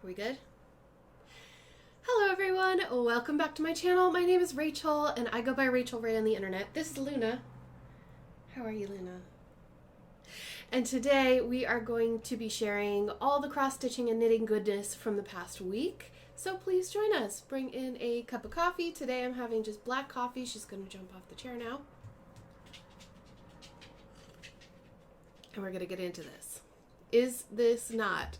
we good? Hello everyone, welcome back to my channel. My name is Rachel and I go by Rachel Ray on the internet. This is Luna. How are you, Luna? And today we are going to be sharing all the cross-stitching and knitting goodness from the past week. So please join us. Bring in a cup of coffee. Today I'm having just black coffee. She's going to jump off the chair now. And we're going to get into this. Is this not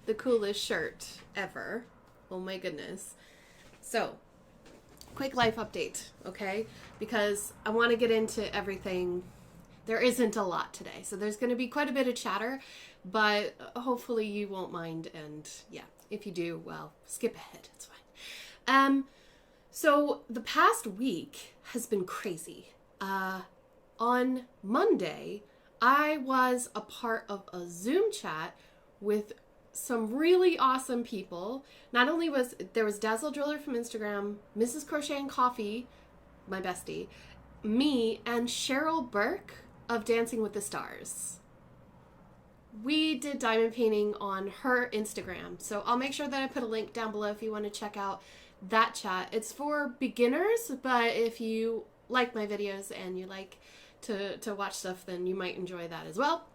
the coolest shirt ever? Oh my goodness. So, quick life update, okay? Because I want to get into everything. There isn't a lot today, so there's going to be quite a bit of chatter, but hopefully you won't mind, and yeah, if you do, well, skip ahead, it's fine. So the past week has been crazy. On Monday, I was a part of a Zoom chat with some really awesome people. Not only was there Dazzle Driller from Instagram, Mrs. Crochet and Coffee, my bestie, me, and Cheryl Burke of Dancing with the Stars. We did diamond painting on her Instagram, so I'll make sure that I put a link down below if you want to check out that chat. It's for beginners, but if you like my videos and you like to watch stuff, then you might enjoy that as well.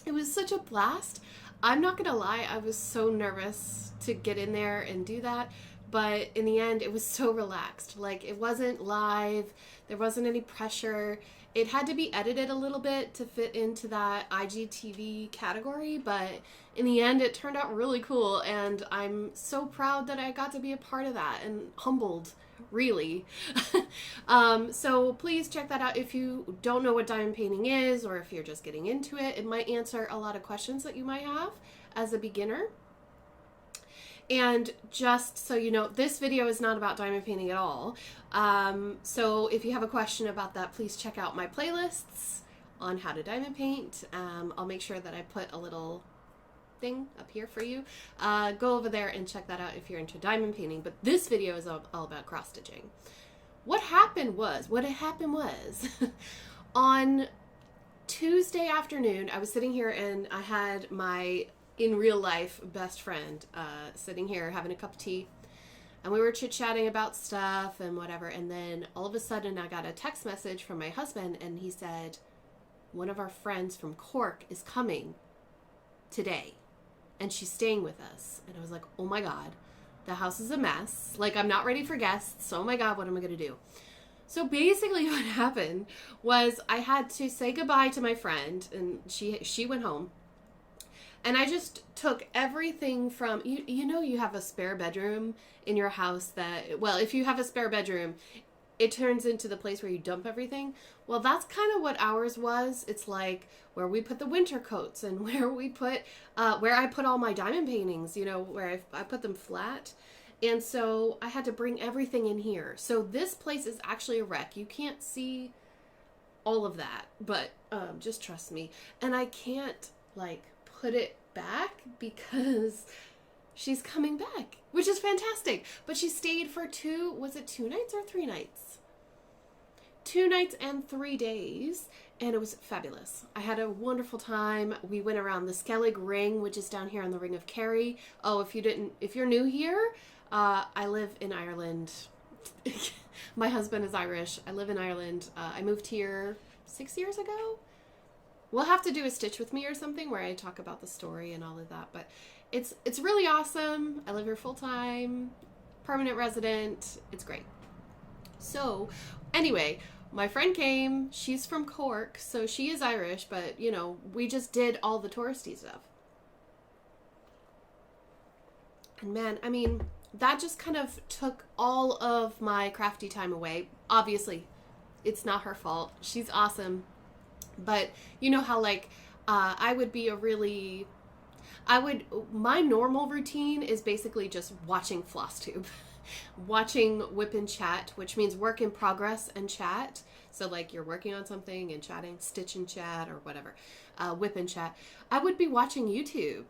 It was such a blast. I'm not gonna lie, I was so nervous to get in there and do that, but in the end it was so relaxed. Like, it wasn't live, there wasn't any pressure. It had to be edited a little bit to fit into that IGTV category, but in the end it turned out really cool, and I'm so proud that I got to be a part of that, and humbled, really. So please check that out if you don't know what diamond painting is, or if you're just getting into it. It might answer a lot of questions that you might have as a beginner. And just so you know, this video is not about diamond painting at all. So if you have a question about that, please check out my playlists on how to diamond paint. I'll make sure that I put a little thing up here for you. Go over there and check that out if you're into diamond painting. But this video is all about cross stitching. What happened was on Tuesday afternoon, I was sitting here and I had my in real life best friend sitting here having a cup of tea, and we were chit-chatting about stuff and whatever, and then all of a sudden I got a text message from my husband, and he said one of our friends from Cork is coming today and she's staying with us. And I was like, oh my god, the house is a mess, like I'm not ready for guests, oh my god, what am I gonna do? So basically what happened was I had to say goodbye to my friend, and she went home. And I just took everything from, you know, you have a spare bedroom in your house that, well, if you have a spare bedroom, it turns into the place where you dump everything. Well, that's kind of what ours was. It's like where we put the winter coats, and where we put, where I put all my diamond paintings, you know, where I put them flat. And so I had to bring everything in here. So this place is actually a wreck. You can't see all of that, but just trust me. And I can't, like, put it back because she's coming back, which is fantastic. But she stayed for was it 2 nights or 3 nights? 2 nights and 3 days, and it was fabulous. I had a wonderful time. We went around the Skellig Ring, which is down here on the Ring of Kerry. Oh, if you're new here, I live in Ireland. My husband is Irish. I live in Ireland. I moved here 6 years ago. We'll have to do a Stitch With Me or something where I talk about the story and all of that, but it's really awesome. I live here full-time, permanent resident. It's great. So anyway, my friend came. She's from Cork, so she is Irish, but you know, we just did all the touristy stuff. And man, I mean, that just kind of took all of my crafty time away. Obviously, it's not her fault. She's awesome. But you know how, like, my normal routine is basically just watching Flosstube, watching Whip and Chat, which means work in progress and chat. So like you're working on something and chatting, Stitch and Chat or whatever, Whip and Chat. I would be watching YouTube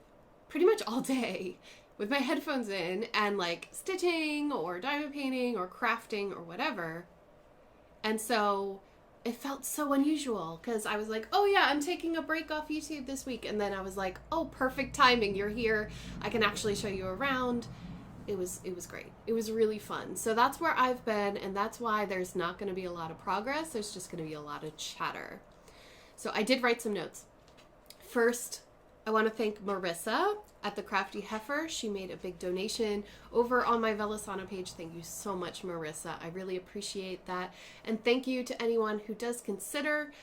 pretty much all day with my headphones in and like stitching or diamond painting or crafting or whatever. And so it felt so unusual because I was like, oh yeah, I'm taking a break off YouTube this week. And then I was like, oh, perfect timing. You're here. I can actually show you around. It was great. It was really fun. So that's where I've been, and that's why there's not going to be a lot of progress. There's just going to be a lot of chatter. So I did write some notes. First, I want to thank Marissa at the Crafty Heifer. She made a big donation over on my Velosano page. Thank you so much, Marissa. I really appreciate that. And thank you to anyone who does consider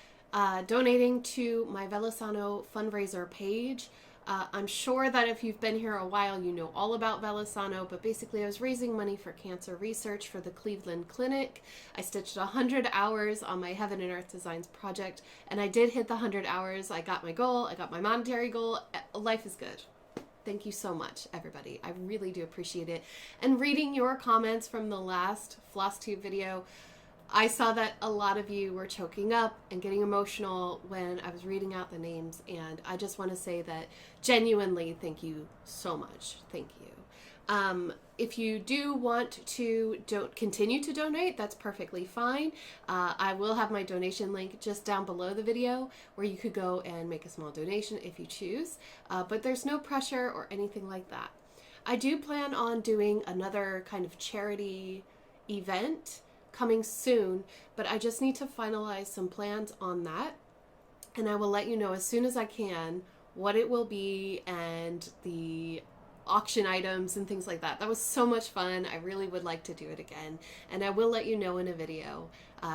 donating to my Velosano fundraiser page. I'm sure that if you've been here a while, you know all about Velosano, but basically I was raising money for cancer research for the Cleveland Clinic. I stitched 100 hours on my Heaven and Earth Designs project, and I did hit the 100 hours. I got my goal. I got my monetary goal. Life is good. Thank you so much, everybody. I really do appreciate it. And reading your comments from the last Flosstube video, I saw that a lot of you were choking up and getting emotional when I was reading out the names, and I just want to say that genuinely, thank you so much. Thank you. If you do want to continue to donate, that's perfectly fine. I will have my donation link just down below the video where you could go and make a small donation if you choose, but there's no pressure or anything like that. I do plan on doing another kind of charity event coming soon, but I just need to finalize some plans on that, and I will let you know as soon as I can what it will be and the auction items and things like that. That was so much fun. I really would like to do it again, and I will let you know in a video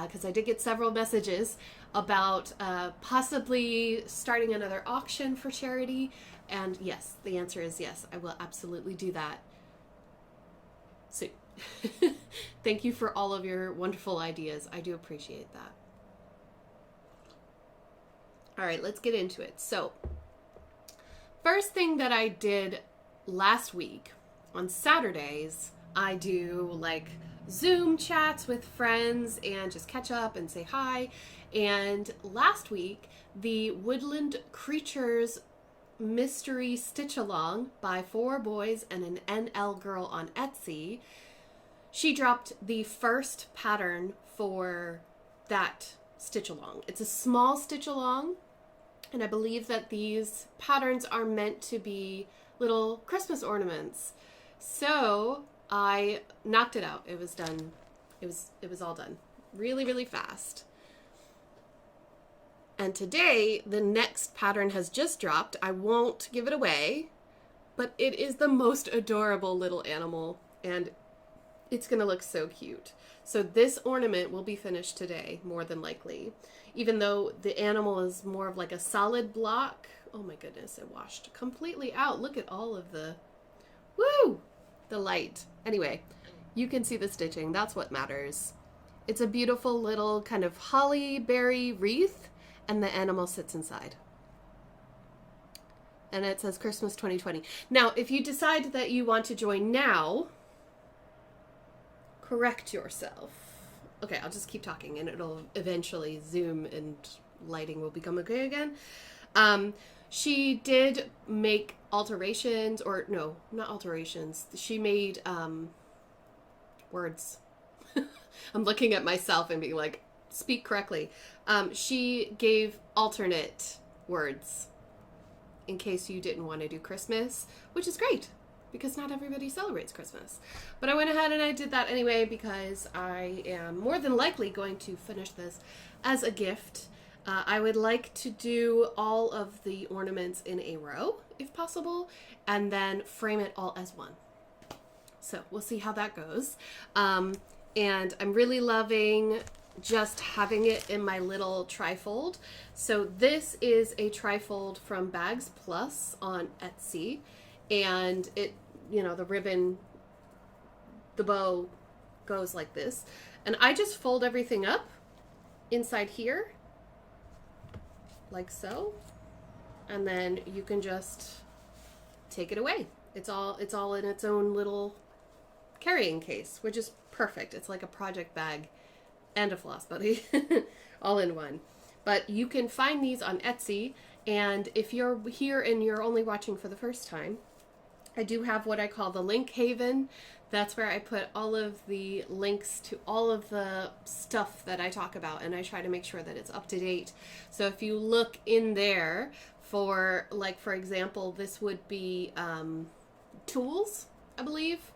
because I did get several messages about possibly starting another auction for charity, and yes, the answer is yes, I will absolutely do that soon. Thank you for all of your wonderful ideas. I do appreciate that. All right, let's get into it. So, first thing that I did last week on Saturdays, I do like Zoom chats with friends and just catch up and say hi. And last week, the Woodland Creatures Mystery Stitch Along by 4 boys and an NL girl on Etsy, she dropped the first pattern for that stitch along. It's a small stitch along, and I believe that these patterns are meant to be little Christmas ornaments. So I knocked it out. It was done. It was all done really, really fast. And today, the next pattern has just dropped. I won't give it away, but it is the most adorable little animal, and it's going to look so cute. So this ornament will be finished today, more than likely. Even though the animal is more of like a solid block. Oh my goodness, it washed completely out. Look at all of the, the light. Anyway, you can see the stitching. That's what matters. It's a beautiful little kind of holly berry wreath, and the animal sits inside. And it says Christmas 2020. Now, if you decide that you want to join now, correct yourself. Okay, I'll just keep talking and it'll eventually zoom and lighting will become okay again. She did make alterations, or no, not alterations. She made words. I'm looking at myself and being like, speak correctly. She gave alternate words in case you didn't want to do Christmas, which is great, because not everybody celebrates Christmas. But I went ahead and I did that anyway because I am more than likely going to finish this as a gift. I would like to do all of the ornaments in a row, if possible, and then frame it all as one. So we'll see how that goes. And I'm really loving just having it in my little trifold. So this is a trifold from Bags Plus on Etsy, and it, you know, the ribbon, the bow goes like this, and I just fold everything up inside here like so, and then you can just take it away. It's all in its own little carrying case, which is perfect. It's like a project bag and a floss buddy all in one. But you can find these on Etsy, and if you're here and you're only watching for the first time, I do have what I call the link haven. That's where I put all of the links to all of the stuff that I talk about, and I try to make sure that it's up to date. So if you look in there for, like, for example, this would be tools, I believe,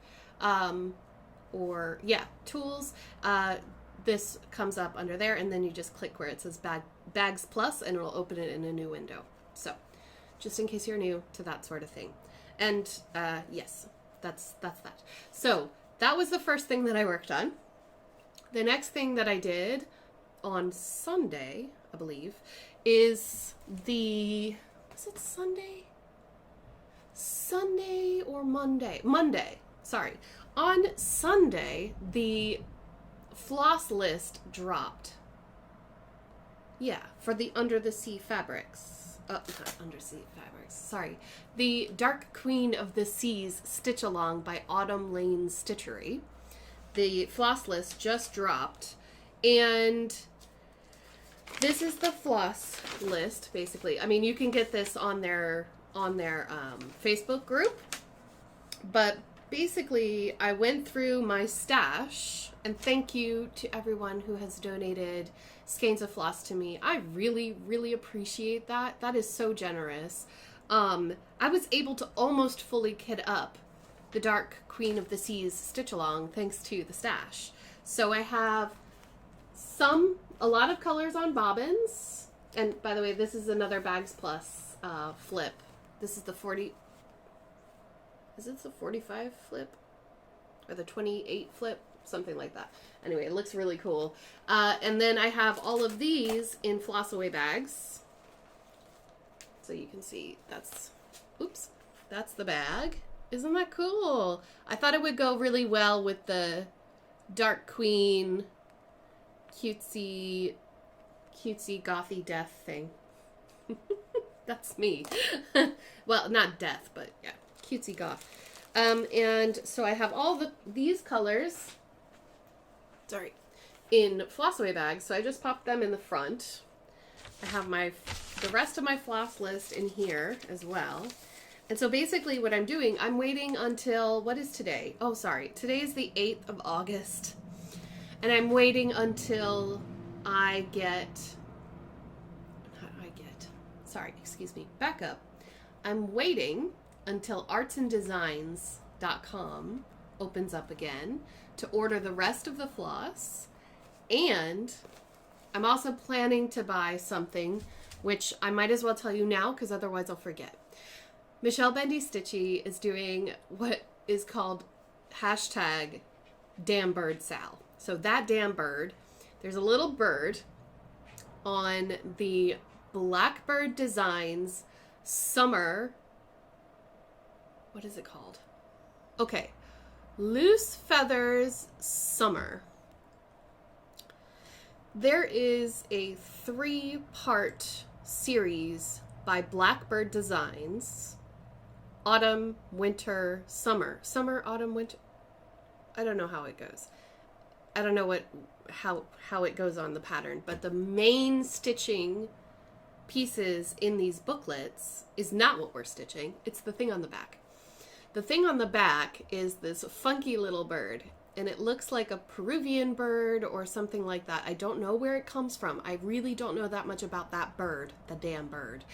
or yeah, tools. This comes up under there, and then you just click where it says Bags Plus, and it'll open it in a new window. So just in case you're new to that sort of thing. And yes, that's that. So that was the first thing that I worked on. The next thing that I did on Sunday, I believe, is was it Sunday? Sunday or Monday? Monday, sorry. On Sunday, the floss list dropped. Yeah, for the Under the Sea fabrics. Not Undersea Fabrics, sorry. The Dark Queen of the Seas Stitch Along by Autumn Lane Stitchery. The floss list just dropped, and this is the floss list, basically. I mean, you can get this on their Facebook group, but basically I went through my stash, and thank you to everyone who has donated skeins of floss to me. I really, really appreciate that. That is so generous. I was able to almost fully kit up the Dark Queen of the Seas Stitch Along thanks to the stash. So I have a lot of colors on bobbins. And by the way, this is another Bags Plus flip. This is the 40, is it the 45 flip? Or the 28 flip? Something like that. Anyway, it looks really cool. And then I have all of these in floss away bags. So you can see that's the bag. Isn't that cool? I thought it would go really well with the Dark Queen cutesy gothy death thing. That's me. Well, not death, but yeah, cutesy goth. And so I have all these colors, sorry, in floss away bags. So I just popped them in the front. I have the rest of my floss list in here as well. And so basically what I'm doing, I'm waiting until, what is today? Oh, sorry. Today is the 8th of August. And I'm waiting until I get, sorry, excuse me, back up. I'm waiting until artsanddesigns.com opens up again to order the rest of the floss. And I'm also planning to buy something, which I might as well tell you now because otherwise I'll forget. Michelle Bendy Stitchy is doing what is called hashtag Damn Bird Sal. So that damn bird, there's a little bird on the Blackbird Designs summer, what is it called? Okay, Loose Feathers Summer. There is a 3-part series by Blackbird Designs. Autumn, winter, summer. Summer, autumn, winter. I don't know how it goes. I don't know how it goes on the pattern, but the main stitching pieces in these booklets is not what we're stitching. It's the thing on the back. The thing on the back is this funky little bird, and it looks like a Peruvian bird or something like that. I don't know where it comes from. I really don't know that much about that bird, the damn bird.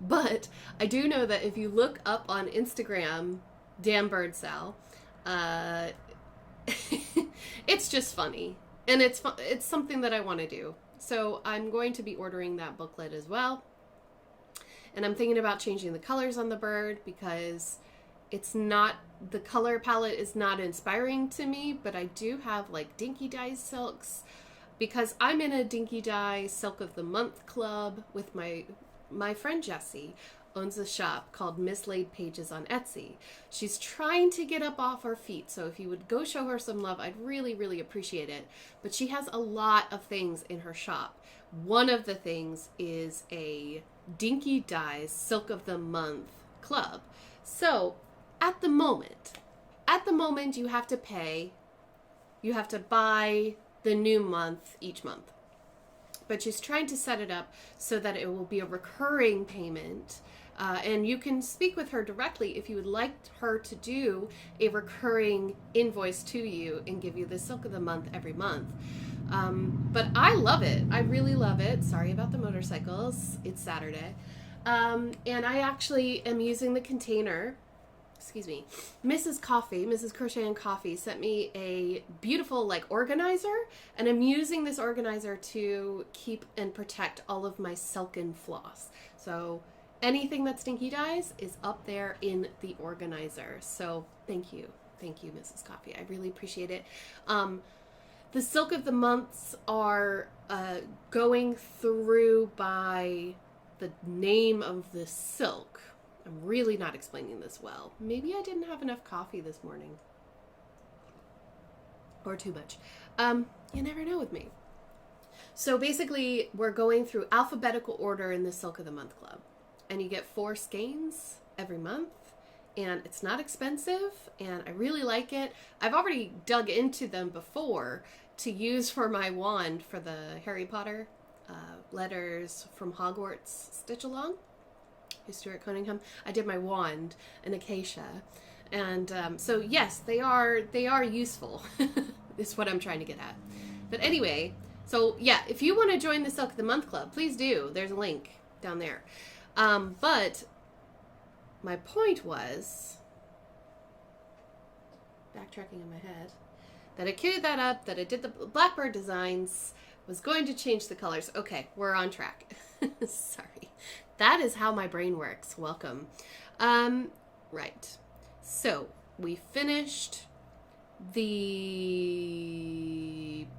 But I do know that if you look up on Instagram, Damn Bird Sal, it's just funny. And it's something that I want to do. So I'm going to be ordering that booklet as well. And I'm thinking about changing the colors on the bird because the color palette is not inspiring to me, but I do have like Dinky Dye silks because I'm in a Dinky Dye Silk of the Month club with my friend Jessie. Owns a shop called Mislaid Pages on Etsy. She's trying to get up off her feet, so if you would go show her some love, I'd really, really appreciate it. But she has a lot of things in her shop. One of the things is a Dinky Dye Silk of the Month club. So at the moment you have to buy the new month each month. But she's trying to set it up so that it will be a recurring payment And you can speak with her directly if you would like her to do a recurring invoice to you and give you the silk of the month every month. But I love it. I really love it. Sorry about the motorcycles. It's Saturday. And I actually am using the container. Excuse me. Mrs. Crochet and Coffee sent me a beautiful like organizer, and I'm using this organizer to keep and protect all of my silken floss. So anything that Stinky dyes is up there in the organizer. So thank you, Mrs. Coffee. I really appreciate it. The silk of the months are going through by the name of the silk. I'm really not explaining this well. Maybe I didn't have enough coffee this morning. Or too much. You never know with me. So basically, we're going through alphabetical order in the Silk of the Month Club. And you get 4 skeins every month. And it's not expensive. And I really like it. I've already dug into them before to use for my wand for the Harry Potter letters from Hogwarts stitch along. Stuart Cunningham. I did my wand in acacia, and so yes, they are useful. Is what I'm trying to get at. But anyway, so yeah, if you want to join the Silk of the Month Club, please do. There's a link down there. But my point was, backtracking in my head, that I queued that up, that I did the Blackbird Designs, was going to change the colors. Okay, we're on track. Sorry. That is how my brain works. Welcome. Right. So we finished the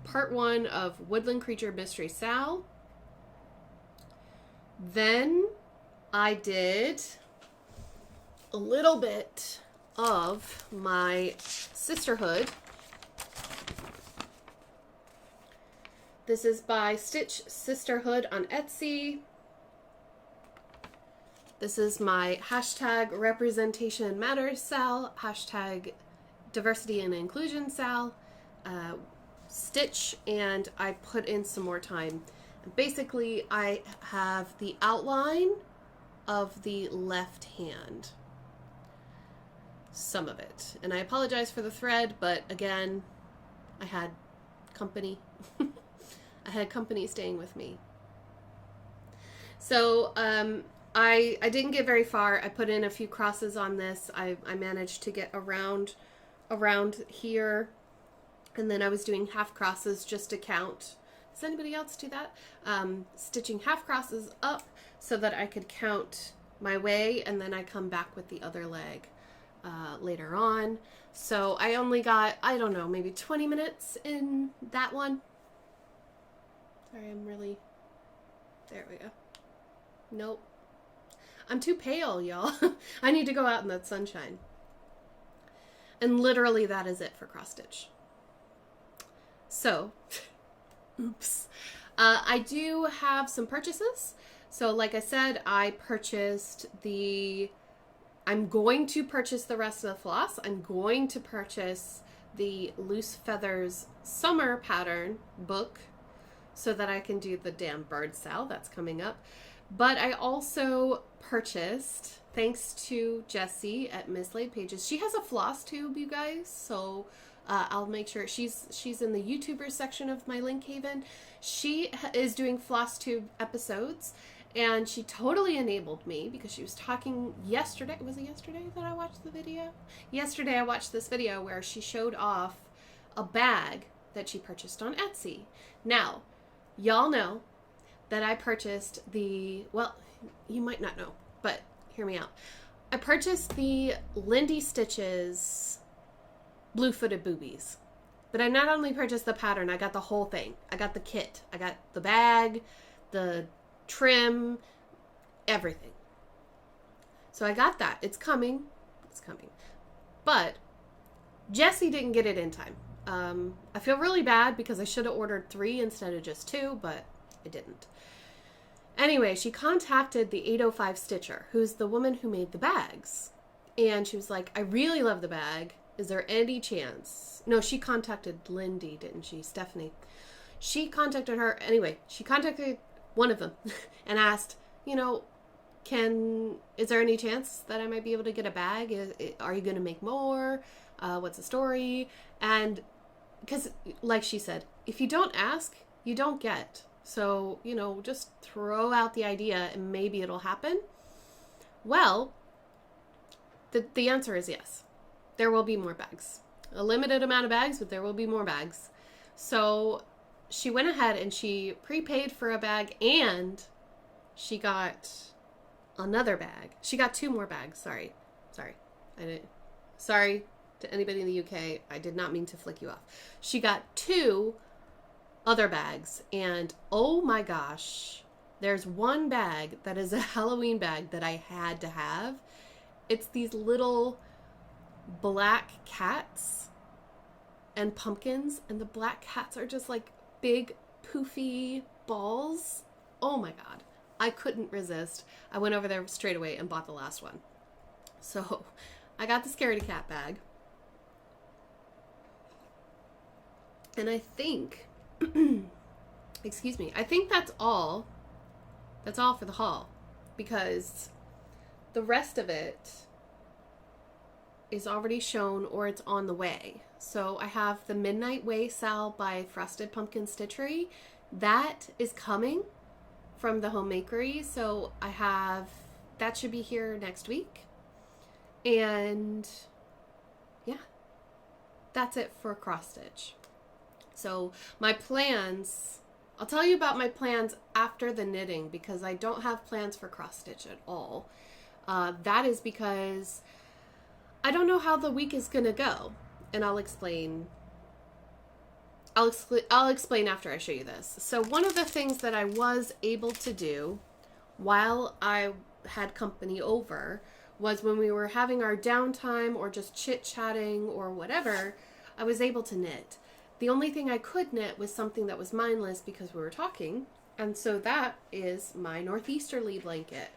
part 1 of Woodland Creature Mystery Sal. Then I did a little bit of my Sisterhood. This is by Stitch Sisterhood on Etsy. This is my hashtag Representation Matters Sal, hashtag Diversity and Inclusion Sal, stitch, and I put in some more time. Basically, I have the outline of the left hand. Some of it. And I apologize for the thread, but again, I had company. I had company staying with me. So, I didn't get very far. I put in a few crosses on this. I managed to get around here. And then I was doing half crosses just to count. Does anybody else do that? Stitching half crosses up so that I could count my way, and then I come back with the other leg later on. So I only got, I don't know, maybe 20 minutes in that one. Sorry, there we go. Nope. I'm too pale, y'all. I need to go out in that sunshine. And literally that is it for cross stitch. So, oops. I do have some purchases. So like I said, I'm going to purchase the rest of the floss. I'm going to purchase the Loose Feathers Summer Pattern book so that I can do the damn bird sal that's coming up. But I also purchased, thanks to Jessie at Mislaid Pages. She has a Flosstube, you guys, so I'll make sure she's in the YouTuber section of my link haven. She is doing Flosstube episodes, and she totally enabled me because she was talking yesterday. Was it yesterday that I watched the video? Yesterday I watched this video where she showed off a bag that she purchased on Etsy. Now, y'all know that I purchased well, you might not know, but hear me out. I purchased the Lindy Stitches Blue-Footed Boobies. But I not only purchased the pattern, I got the whole thing. I got the kit. I got the bag, the trim, everything. So I got that. It's coming. It's coming. But Jessie didn't get it in time. I feel really bad because I should have ordered 3 instead of just 2, but I didn't. Anyway, she contacted the 805 Stitcher, who's the woman who made the bags. And she was like, I really love the bag. Is there any chance? No, she contacted Lindy, didn't she? Stephanie. She contacted her. Anyway, she contacted one of them and asked, is there any chance that I might be able to get a bag? Are you going to make more? What's the story? And because, like she said, if you don't ask, you don't get. So, you know, just throw out the idea and maybe it'll happen. Well, the answer is yes. There will be more bags. A limited amount of bags, but there will be more bags. So she went ahead and she prepaid for a bag, and she got another bag. She got 2 more bags. Sorry. Sorry to anybody in the UK. I did not mean to flick you off. She got 2 other bags, and oh my gosh, there's one bag that is a Halloween bag that I had to have. It's these little black cats and pumpkins, and the black cats are just like big poofy balls. Oh my god, I couldn't resist. I went over there straight away and bought the last one. So I got the Scaredy Cat bag, and I think excuse me, I think that's all for the haul, because the rest of it is already shown or it's on the way. So I have the Midnight Way Sal by Frosted Pumpkin Stitchery. That is coming from the Homemakery. So that should be here next week. And yeah, that's it for cross stitch. So my plans, I'll tell you about my plans after the knitting, because I don't have plans for cross stitch at all. That is because I don't know how the week is gonna go, and I'll explain after I show you this. So one of the things that I was able to do while I had company over was, when we were having our downtime or just chit-chatting or whatever, I was able to knit. The only thing I could knit was something that was mindless because we were talking, and so that is my Northeasterly blanket,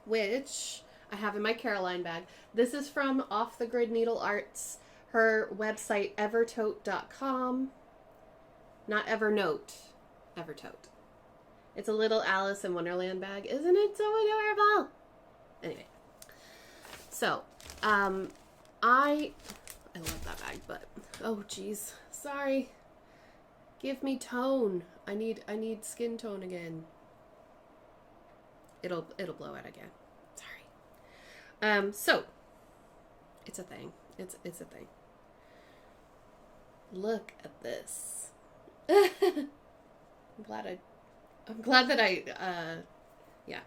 which I have in my Caroline bag. This is from Off the Grid Needle Arts, her website, evertote.com. Not Evernote, Evertote. It's a little Alice in Wonderland bag. Isn't it so adorable? Anyway, so I love that bag, but oh geez, sorry. Give me tone. I need skin tone again. It'll blow out again. Sorry. So it's a thing. It's a thing. Look at this. I'm glad that I yeah.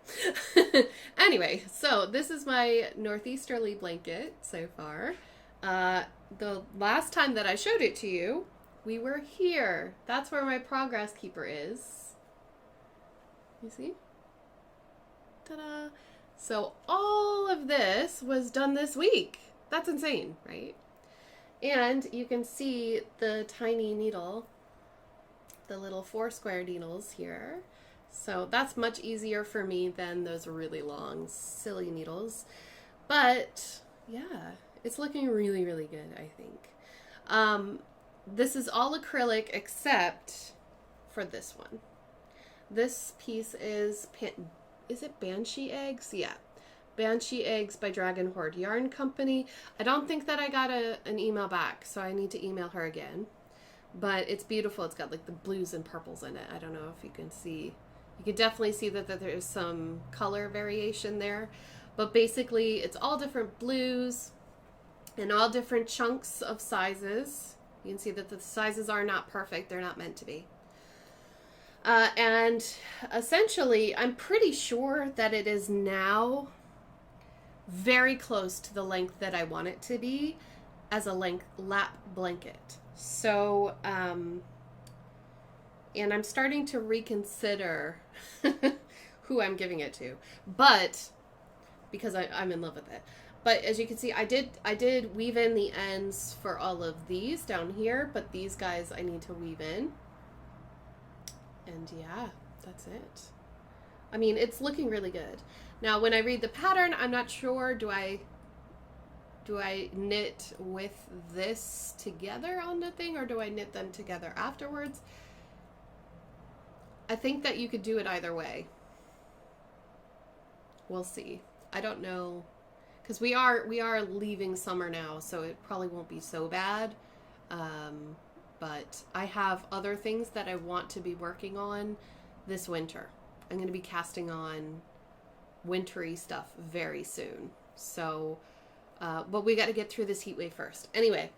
Anyway, so this is my Northeasterly blanket so far. The last time that I showed it to you, we were here. That's where my progress keeper is. You see? Ta-da! So all of this was done this week. That's insane, right? And you can see the tiny needle, the little 4 square needles here. So that's much easier for me than those really long, silly needles. But yeah, it's looking really, really good, I think. This is all acrylic except for this one. This piece is it Banshee Eggs? Yeah. Banshee Eggs by Dragon Horde Yarn Company. I don't think that I got an email back, so I need to email her again. But it's beautiful. It's got like the blues and purples in it. I don't know if you can see. You can definitely see that there's some color variation there. But basically, it's all different blues and all different chunks of sizes. You can see that the sizes are not perfect. They're not meant to be. And essentially, I'm pretty sure that it is now very close to the length that I want it to be as a lap blanket. So, and I'm starting to reconsider who I'm giving it to, but because I'm in love with it. But as you can see, I did weave in the ends for all of these down here, but these guys I need to weave in. And yeah, that's it. I mean, it's looking really good. Now, when I read the pattern, I'm not sure, do I knit with this together on the thing, or do I knit them together afterwards? I think that you could do it either way. We'll see. I don't know, because we are leaving summer now, so it probably won't be so bad. But I have other things that I want to be working on this winter. I'm going to be casting on wintry stuff very soon. So, but we got to get through this heat wave first. Anyway,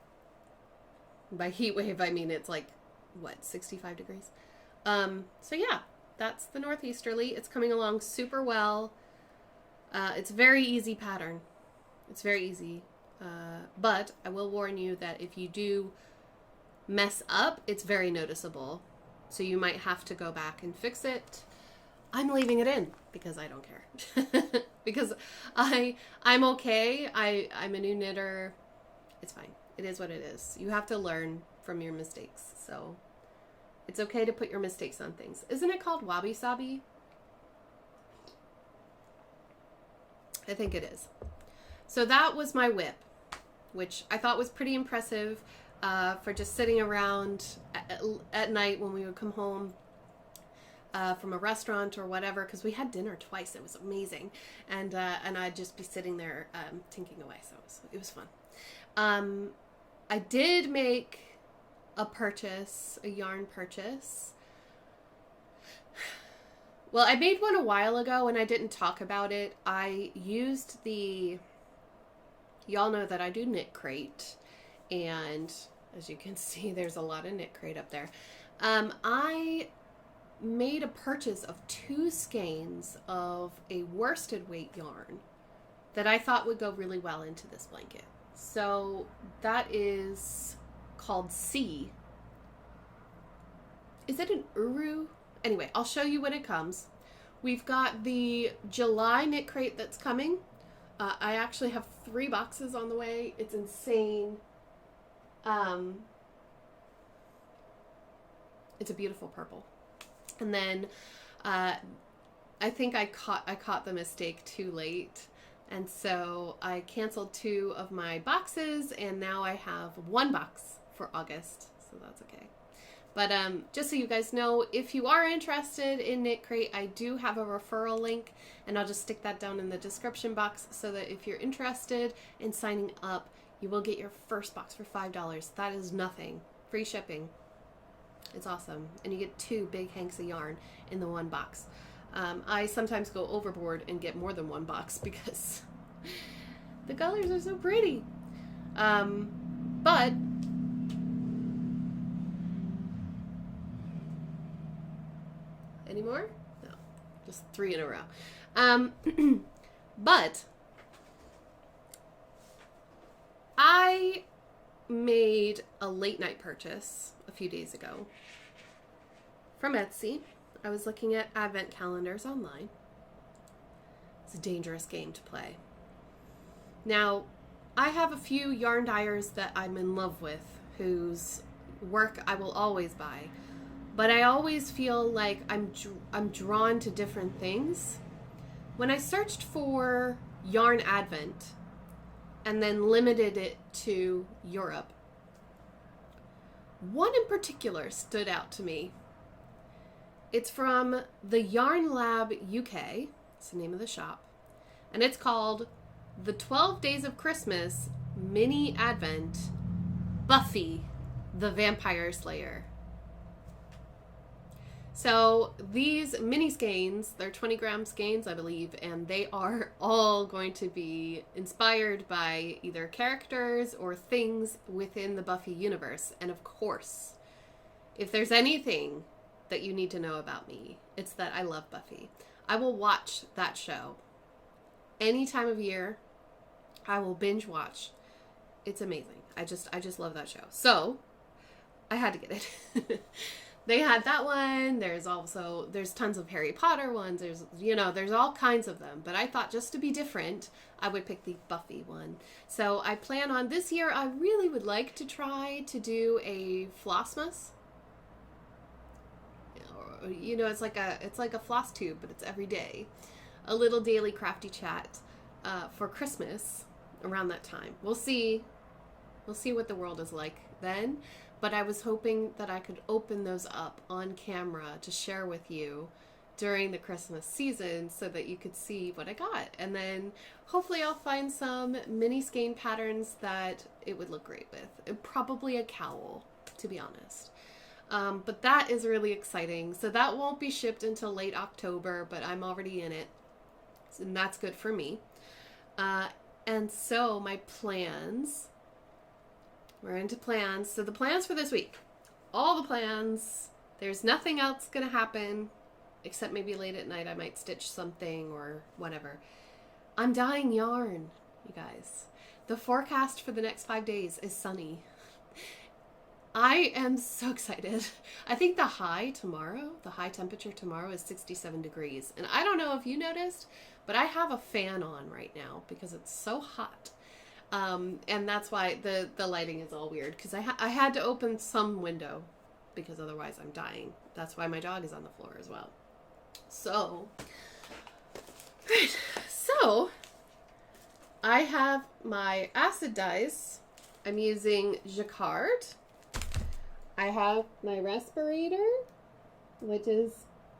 by heat wave, I mean it's like, what, 65 degrees? So yeah, that's the northeasterly. It's coming along super well. It's very easy pattern. It's very easy. But I will warn you that if you do mess up, it's very noticeable. So you might have to go back and fix it. I'm leaving it in because I don't care. Because I'm okay. I'm a new knitter. It's fine. It is what it is. You have to learn from your mistakes. So it's okay to put your mistakes on things. Isn't it called wabi sabi? I think it is. So that was my whip, which I thought was pretty impressive for just sitting around at night when we would come home from a restaurant or whatever, because we had dinner twice. It was amazing. And I'd just be sitting there tinking away. So it was fun. I did make a purchase, a yarn purchase. Well, I made one a while ago and I didn't talk about it. I used y'all know that I do Knit Crate, and as you can see, there's a lot of Knit Crate up there. I made a purchase of 2 skeins of a worsted weight yarn that I thought would go really well into this blanket. So that is called C. Is it an Uru? Anyway, I'll show you when it comes. We've got the July Knit Crate that's coming. I actually have 3 boxes on the way. It's insane. It's a beautiful purple. And then I think I caught the mistake too late. And so I canceled 2 of my boxes, and now I have 1 box for August. So that's okay. But just so you guys know, if you are interested in Knit Crate, I do have a referral link, and I'll just stick that down in the description box so that if you're interested in signing up, you will get your first box for $5. That is nothing. Free shipping. It's awesome. And you get 2 big hanks of yarn in the 1 box. I sometimes go overboard and get more than 1 box because the colors are so pretty. But any more? No, just 3 in a row. But I made a late night purchase a few days ago from Etsy. I was looking at advent calendars online. It's a dangerous game to play. Now, I have a few yarn dyers that I'm in love with, whose work I will always buy. But I always feel like I'm drawn to different things. When I searched for yarn advent and then limited it to Europe, one in particular stood out to me. It's from the Yarn Lab UK, it's the name of the shop, and it's called The 12 Days of Christmas Mini Advent Buffy the Vampire Slayer. So these mini skeins, they're 20-gram skeins, I believe, and they are all going to be inspired by either characters or things within the Buffy universe. And of course, if there's anything that you need to know about me, it's that I love Buffy. I will watch that show any time of year. I will binge watch. It's amazing. I just love that show. So I had to get it. They had that one. There's tons of Harry Potter ones. There's all kinds of them. But I thought just to be different, I would pick the Buffy one. So I plan on this year, I really would like to try to do a Flossmas. It's like a Flosstube, but it's every day. A little daily crafty chat for Christmas around that time. We'll see what the world is like then. But I was hoping that I could open those up on camera to share with you during the Christmas season so that you could see what I got. And then hopefully I'll find some mini skein patterns that it would look great with. And probably a cowl, to be honest. But that is really exciting. So that won't be shipped until late October, but I'm already in it. And that's good for me. And so my plans, we're into plans. So the plans for this week, all the plans, there's nothing else going to happen except maybe late at night I might stitch something or whatever. I'm dyeing yarn, you guys. The forecast for the next 5 days is sunny. I am so excited. I think the high temperature tomorrow is 67 degrees. And I don't know if you noticed, but I have a fan on right now because it's so hot. And that's why the lighting is all weird, because I had to open some window because otherwise I'm dying. That's why my dog is on the floor as well. So, right. So I have my acid dyes. I'm using Jacquard. I have my respirator, which is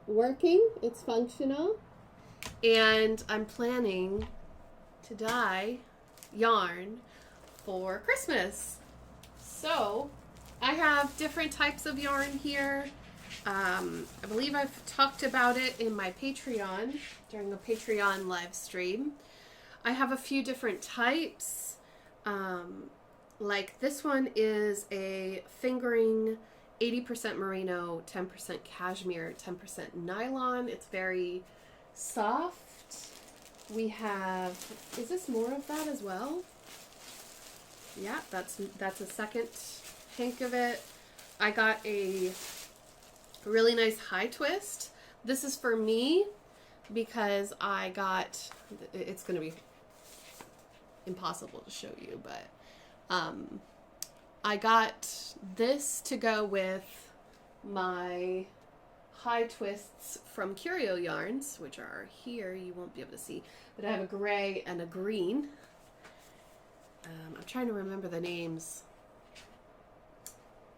working. It's functional. And I'm planning to dye yarn for Christmas. So I have different types of yarn here. I believe I've talked about it in my Patreon during a Patreon live stream. I have a few different types. Like this one is a fingering 80% merino, 10% cashmere, 10% nylon. It's very soft. We have, is this more of that as well? Yeah, that's a second hank of it. I got a really nice high twist. This is for me because I got, it's going to be impossible to show you, but I got this to go with my high twists from Curio Yarns, which are here. You won't be able to see, but I have a gray and a green. I'm trying to remember the names.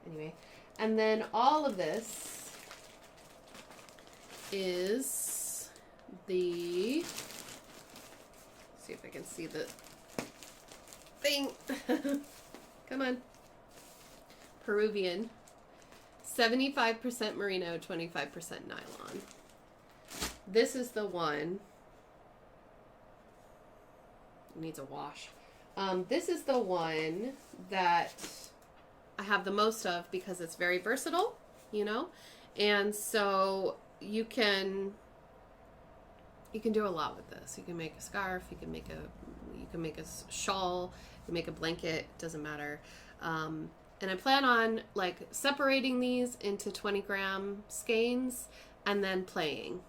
Anyway, and then all of this is the, see if I can see the thing. Come on. Peruvian. 75% merino, 25% nylon. This is the one. It needs a wash. This is the one that I have the most of because it's very versatile, you know? And so you can do a lot with this. You can make a scarf, you can make a shawl, you can make a blanket, doesn't matter. And I plan on like separating these into 20-gram skeins and then playing.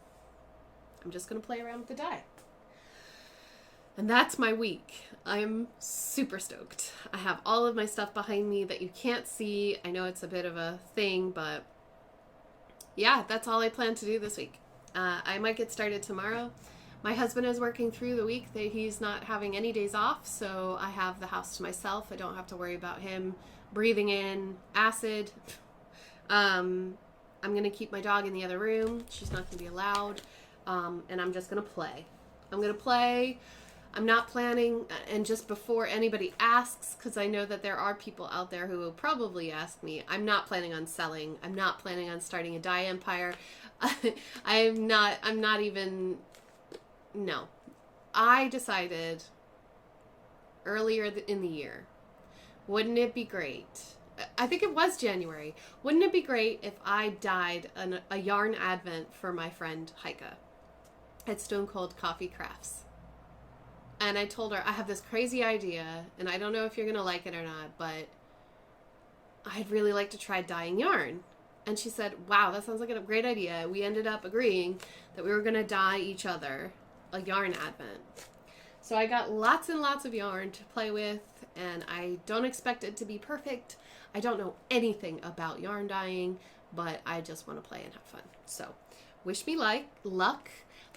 I'm just going to play around with the dye. And that's my week. I'm super stoked. I have all of my stuff behind me that you can't see. I know it's a bit of a thing, but yeah, that's all I plan to do this week. I might get started tomorrow. My husband is working through the week. He's not having any days off, so I have the house to myself. I don't have to worry about him breathing in acid. I'm going to keep my dog in the other room. She's not going to be allowed. And I'm just going to play. I'm going to play. I'm not planning, and just before anybody asks, because I know that there are people out there who will probably ask me, I'm not planning on selling. I'm not planning on starting a dye empire. I'm not even, no. I decided earlier in the year, wouldn't it be great? I think it was January. Wouldn't it be great if I dyed a yarn advent for my friend Heike at Stone Cold Coffee Crafts? And I told her, I have this crazy idea, and I don't know if you're going to like it or not, but I'd really like to try dyeing yarn. And she said, wow, that sounds like a great idea. We ended up agreeing that we were going to dye each other a yarn advent. So I got lots and lots of yarn to play with, and I don't expect it to be perfect. I don't know anything about yarn dyeing, but I just want to play and have fun. So wish me luck.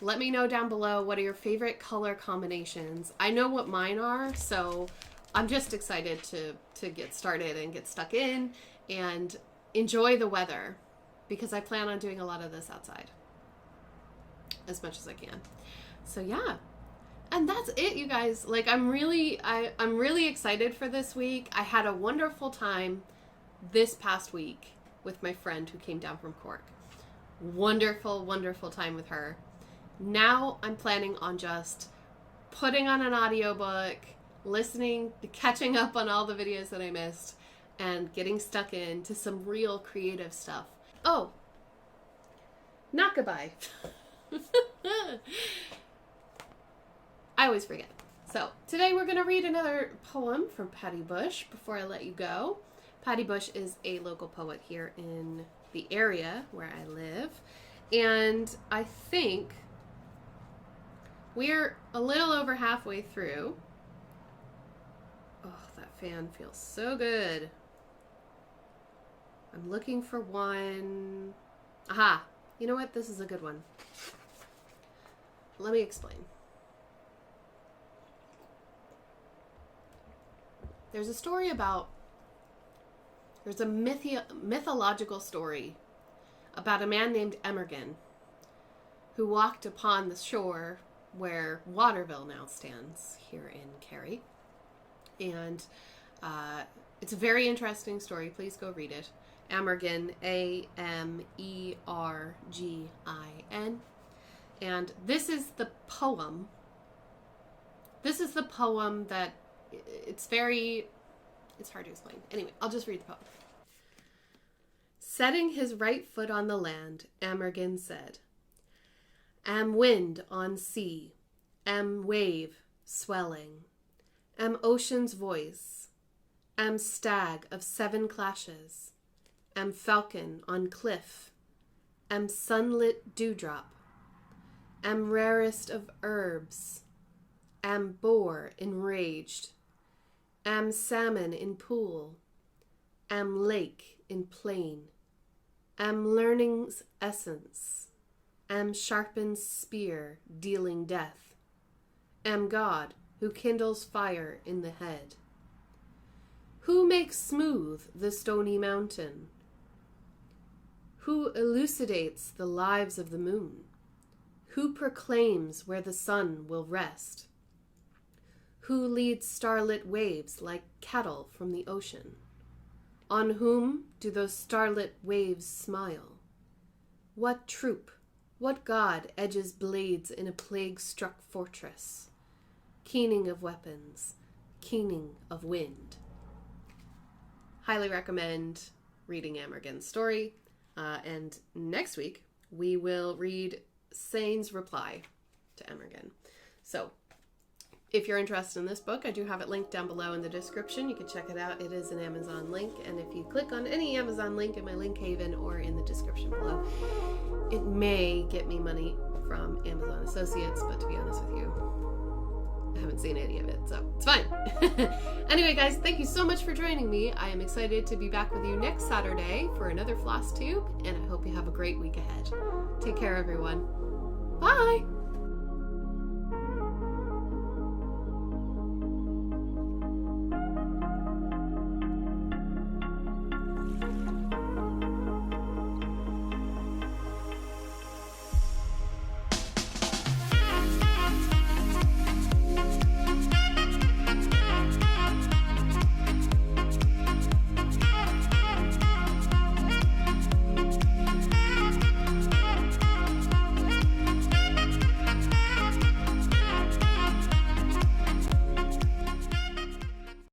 Let me know down below, what are your favorite color combinations? I know what mine are, so I'm just excited to get started and get stuck in and enjoy the weather, because I plan on doing a lot of this outside. as much as I can. So yeah. And that's it, you guys. Like, I'm really excited for this week. I had a wonderful time this past week with my friend who came down from Cork. Wonderful, wonderful time with her. Now I'm planning on just putting on an audiobook, listening, catching up on all the videos that I missed, and getting stuck into some real creative stuff. Oh, not goodbye. I always forget. So today we're going to read another poem from Patty Bush before I let you go. Patty Bush is a local poet here in the area where I live. And I think we're a little over halfway through. Oh, that fan feels so good. I'm looking for one. Aha! You know what? This is a good one. Let me explain. There's a story about, there's a mythological story about a man named Emergen who walked upon the shore where Waterville now stands here in Kerry. And it's a very interesting story. Please go read it. Amergin, Amergin. And this is the poem. This is the poem that it's hard to explain. Anyway, I'll just read the poem. Setting his right foot on the land, Amergin said, Am wind on sea, am wave swelling, am ocean's voice, am stag of 7 clashes, am falcon on cliff, am sunlit dewdrop, am rarest of herbs, am boar enraged, am salmon in pool, am lake in plain, am learning's essence, am sharpened spear dealing death, am God who kindles fire in the head. Who makes smooth the stony mountain? Who elucidates the lives of the moon? Who proclaims where the sun will rest? Who leads starlit waves like cattle from the ocean? On whom do those starlit waves smile? What troop, what god edges blades in a plague-struck fortress? Keening of weapons, keening of wind. Highly recommend reading Amergen's story. And next week, we will read Sane's reply to Amergen. So, if you're interested in this book, I do have it linked down below in the description. You can check it out. It is an Amazon link. And if you click on any Amazon link in my link haven or in the description below, it may get me money from Amazon Associates. But to be honest with you, I haven't seen any of it, so it's fine. Anyway, guys, thank you so much for joining me. I am excited to be back with you next Saturday for another Flosstube, and I hope you have a great week ahead. Take care, everyone. Bye!